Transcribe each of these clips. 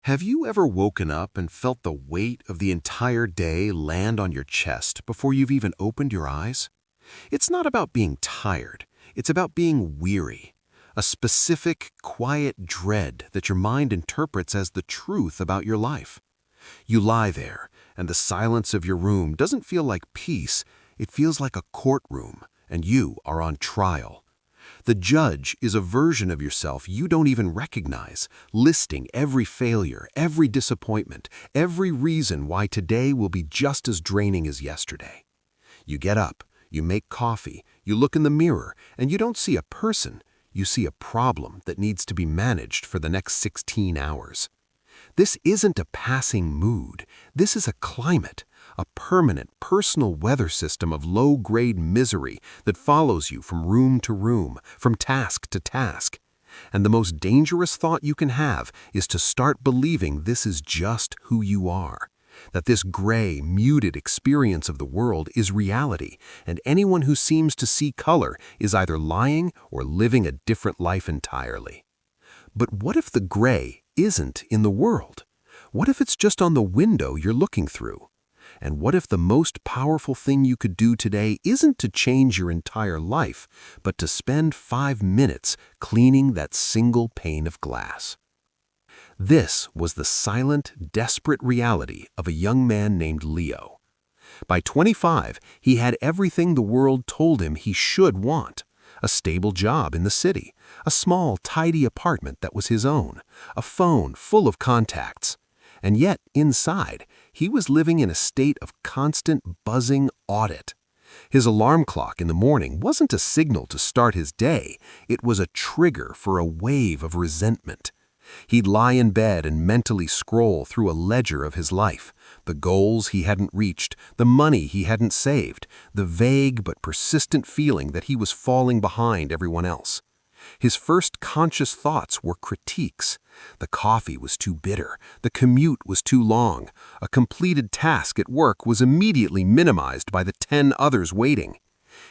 Have you ever woken up and felt the weight of the entire day land on your chest before you've even opened your eyes? It's not about being tired, it's about being weary. A specific, quiet dread that your mind interprets as the truth about your life. You lie there, and the silence of your room doesn't feel like peace, it feels like a courtroom, and you are on trial. The judge is a version of yourself you don't even recognize, listing every failure, every disappointment, every reason why today will be just as draining as yesterday. You get up, you make coffee, you look in the mirror, and you don't see a person, you see a problem that needs to be managed for the next 16 hours. This isn't a passing mood, this is a climate, a permanent personal weather system of low-grade misery that follows you from room to room, from task to task. And the most dangerous thought you can have is to start believing this is just who you are, that this gray, muted experience of the world is reality, and anyone who seems to see color is either lying or living a different life entirely. But what if the gray isn't in the world? What if it's just on the window you're looking through? And what if the most powerful thing you could do today isn't to change your entire life, but to spend 5 minutes cleaning that single pane of glass? This was the silent, desperate reality of a young man named Leo. By 25, he had everything the world told him he should want. A stable job in the city, a small, tidy apartment that was his own, a phone full of contacts. And yet, inside, he was living in a state of constant buzzing audit. His alarm clock in the morning wasn't a signal to start his day, it was a trigger for a wave of resentment. He'd lie in bed and mentally scroll through a ledger of his life, the goals he hadn't reached, the money he hadn't saved, the vague but persistent feeling that he was falling behind everyone else. His first conscious thoughts were critiques. The coffee was too bitter, the commute was too long, a completed task at work was immediately minimized by the 10 others waiting.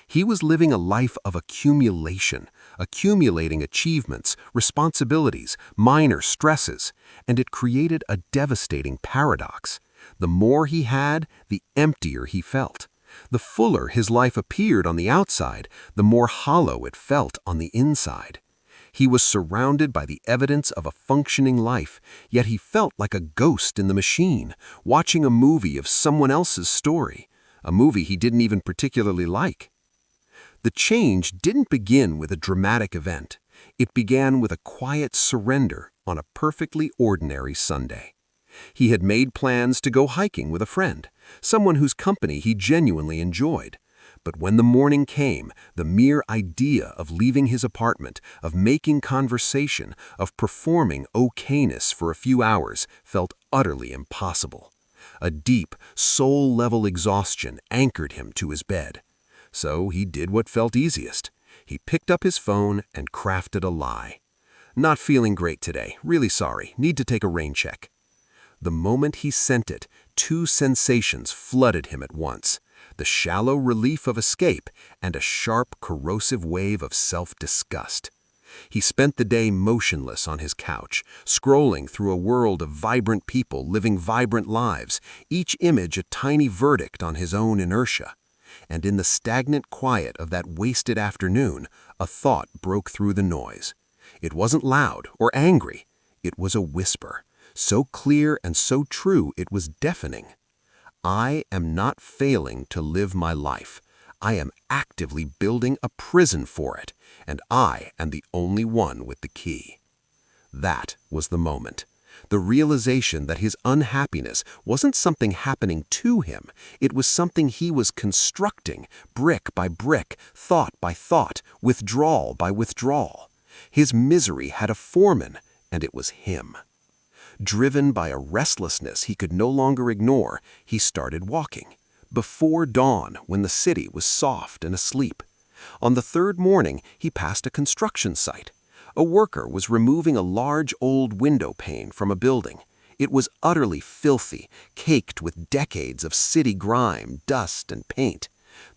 He was living a life of accumulation, accumulating achievements, responsibilities, minor stresses, and it created a devastating paradox. The more he had, the emptier he felt. The fuller his life appeared on the outside, the more hollow it felt on the inside. He was surrounded by the evidence of a functioning life, yet he felt like a ghost in the machine, watching a movie of someone else's story, a movie he didn't even particularly like. The change didn't begin with a dramatic event. It began with a quiet surrender on a perfectly ordinary Sunday. He had made plans to go hiking with a friend, someone whose company he genuinely enjoyed. But when the morning came, the mere idea of leaving his apartment, of making conversation, of performing okayness for a few hours felt utterly impossible. A deep, soul-level exhaustion anchored him to his bed. So he did what felt easiest. He picked up his phone and crafted a lie. "Not feeling great today, really sorry, need to take a rain check." The moment he sent it, 2 sensations flooded him at once: the shallow relief of escape and a sharp, corrosive wave of self-disgust. He spent the day motionless on his couch, scrolling through a world of vibrant people living vibrant lives, each image a tiny verdict on his own inertia. And in the stagnant quiet of that wasted afternoon, a thought broke through the noise. It wasn't loud or angry. It was a whisper, so clear and so true it was deafening. I am not failing to live my life. I am actively building a prison for it, and I am the only one with the key. That was the moment. The realization that his unhappiness wasn't something happening to him, it was something he was constructing, brick by brick, thought by thought, withdrawal by withdrawal. His misery had a foreman, and it was him. Driven by a restlessness he could no longer ignore, he started walking. Before dawn, when the city was soft and asleep. On the 3rd morning, he passed a construction site. A worker was removing a large old window pane from a building. It was utterly filthy, caked with decades of city grime, dust, and paint.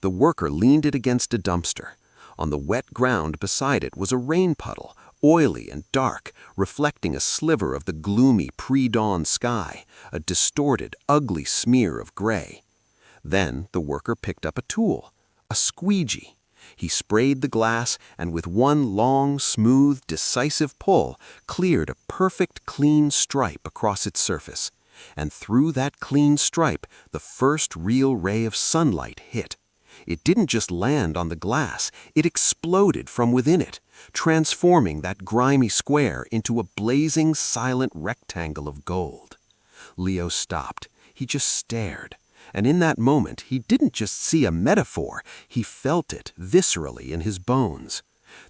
The worker leaned it against a dumpster. On the wet ground beside it was a rain puddle, oily and dark, reflecting a sliver of the gloomy pre-dawn sky, a distorted, ugly smear of gray. Then the worker picked up a tool, a squeegee. He sprayed the glass and with one long, smooth, decisive pull, cleared a perfect clean stripe across its surface. And through that clean stripe, the first real ray of sunlight hit. It didn't just land on the glass, it exploded from within it, transforming that grimy square into a blazing, silent rectangle of gold. Leo stopped. He just stared. And in that moment, he didn't just see a metaphor, he felt it viscerally in his bones.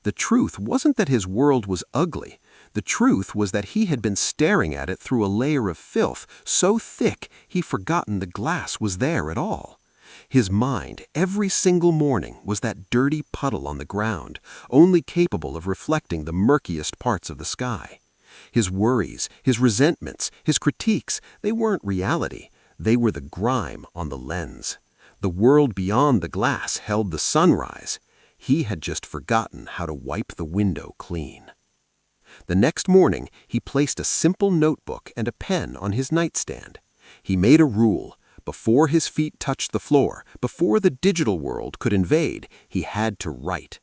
The truth wasn't that his world was ugly. The truth was that he had been staring at it through a layer of filth so thick he'd forgotten the glass was there at all. His mind, every single morning, was that dirty puddle on the ground, only capable of reflecting the murkiest parts of the sky. His worries, his resentments, his critiques, they weren't reality. They were the grime on the lens. The world beyond the glass held the sunrise. He had just forgotten how to wipe the window clean. The next morning, he placed a simple notebook and a pen on his nightstand. He made a rule. Before his feet touched the floor, before the digital world could invade, he had to write.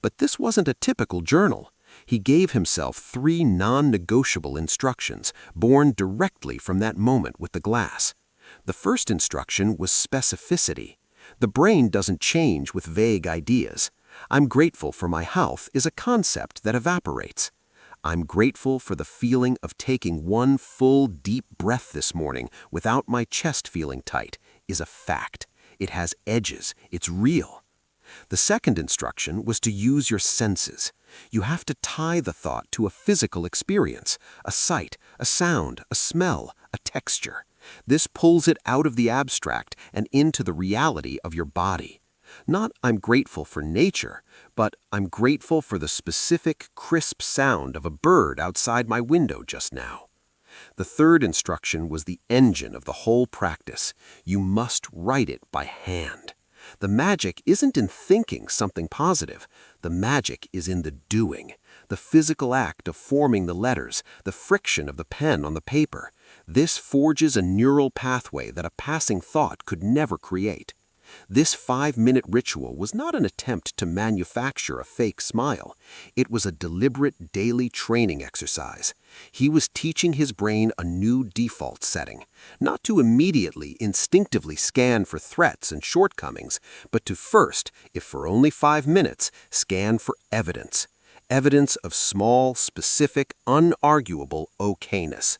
But this wasn't a typical journal. He gave himself 3 non-negotiable instructions, born directly from that moment with the glass. The first instruction was specificity. The brain doesn't change with vague ideas. I'm grateful for my health is a concept that evaporates. I'm grateful for the feeling of taking one full, deep breath this morning without my chest feeling tight is a fact. It has edges. It's real. The second instruction was to use your senses. You have to tie the thought to a physical experience, a sight, a sound, a smell, a texture. This pulls it out of the abstract and into the reality of your body. Not I'm grateful for nature, but I'm grateful for the specific, crisp sound of a bird outside my window just now. The third instruction was the engine of the whole practice. You must write it by hand. The magic isn't in thinking something positive. The magic is in the doing, the physical act of forming the letters, the friction of the pen on the paper. This forges a neural pathway that a passing thought could never create. This 5-minute ritual was not an attempt to manufacture a fake smile. It was a deliberate daily training exercise. He was teaching his brain a new default setting, not to immediately, instinctively scan for threats and shortcomings, but to first, if for only 5 minutes, scan for evidence. Evidence of small, specific, unarguable okayness.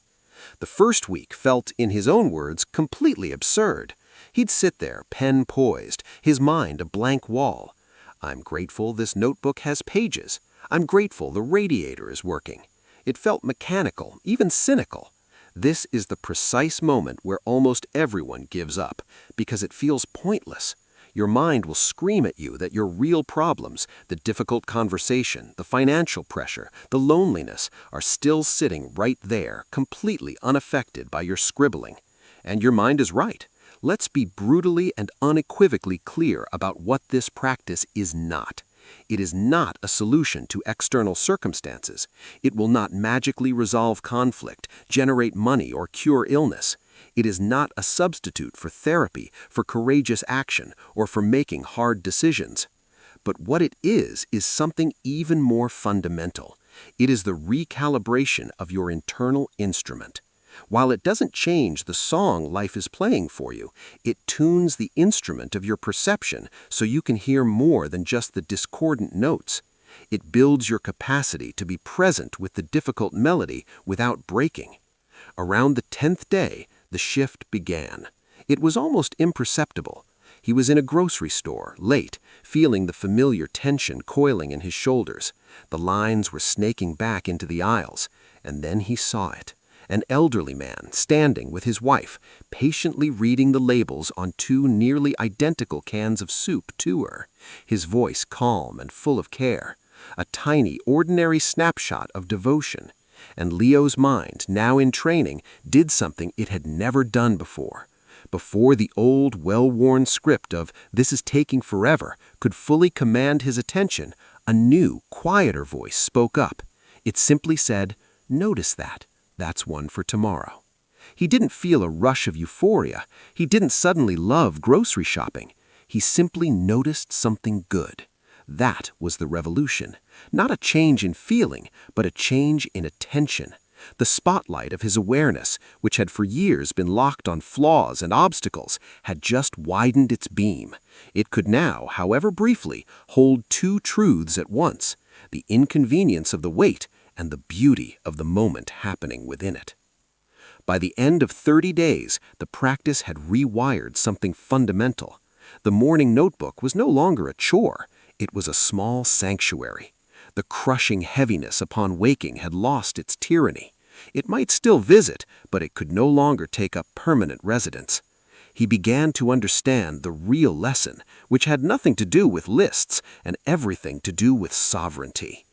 The first week felt, in his own words, completely absurd. He'd sit there, pen poised, his mind a blank wall. I'm grateful this notebook has pages. I'm grateful the radiator is working. It felt mechanical, even cynical. This is the precise moment where almost everyone gives up, because it feels pointless. Your mind will scream at you that your real problems, the difficult conversation, the financial pressure, the loneliness, are still sitting right there, completely unaffected by your scribbling. And your mind is right. Let's be brutally and unequivocally clear about what this practice is not. It is not a solution to external circumstances. It will not magically resolve conflict, generate money, or cure illness. It is not a substitute for therapy, for courageous action, or for making hard decisions. But what it is something even more fundamental. It is the recalibration of your internal instrument. While it doesn't change the song life is playing for you, it tunes the instrument of your perception so you can hear more than just the discordant notes. It builds your capacity to be present with the difficult melody without breaking. Around the 10th day, the shift began. It was almost imperceptible. He was in a grocery store, late, feeling the familiar tension coiling in his shoulders. The lines were snaking back into the aisles, and then he saw it. An elderly man standing with his wife, patiently reading the labels on 2 nearly identical cans of soup to her, his voice calm and full of care. A tiny, ordinary snapshot of devotion. And Leo's mind, now in training, did something it had never done before. Before the old, well-worn script of "this is taking forever" could fully command his attention, a new, quieter voice spoke up. It simply said, "Notice that. That's one for tomorrow." He didn't feel a rush of euphoria. He didn't suddenly love grocery shopping. He simply noticed something good. That was the revolution. Not a change in feeling, but a change in attention. The spotlight of his awareness, which had for years been locked on flaws and obstacles, had just widened its beam. It could now, however briefly, hold two truths at once: the inconvenience of the wait and the beauty of the moment happening within it. By the end of 30 days, the practice had rewired something fundamental. The morning notebook was no longer a chore. It was a small sanctuary. The crushing heaviness upon waking had lost its tyranny. It might still visit, but it could no longer take up permanent residence. He began to understand the real lesson, which had nothing to do with lists and everything to do with sovereignty.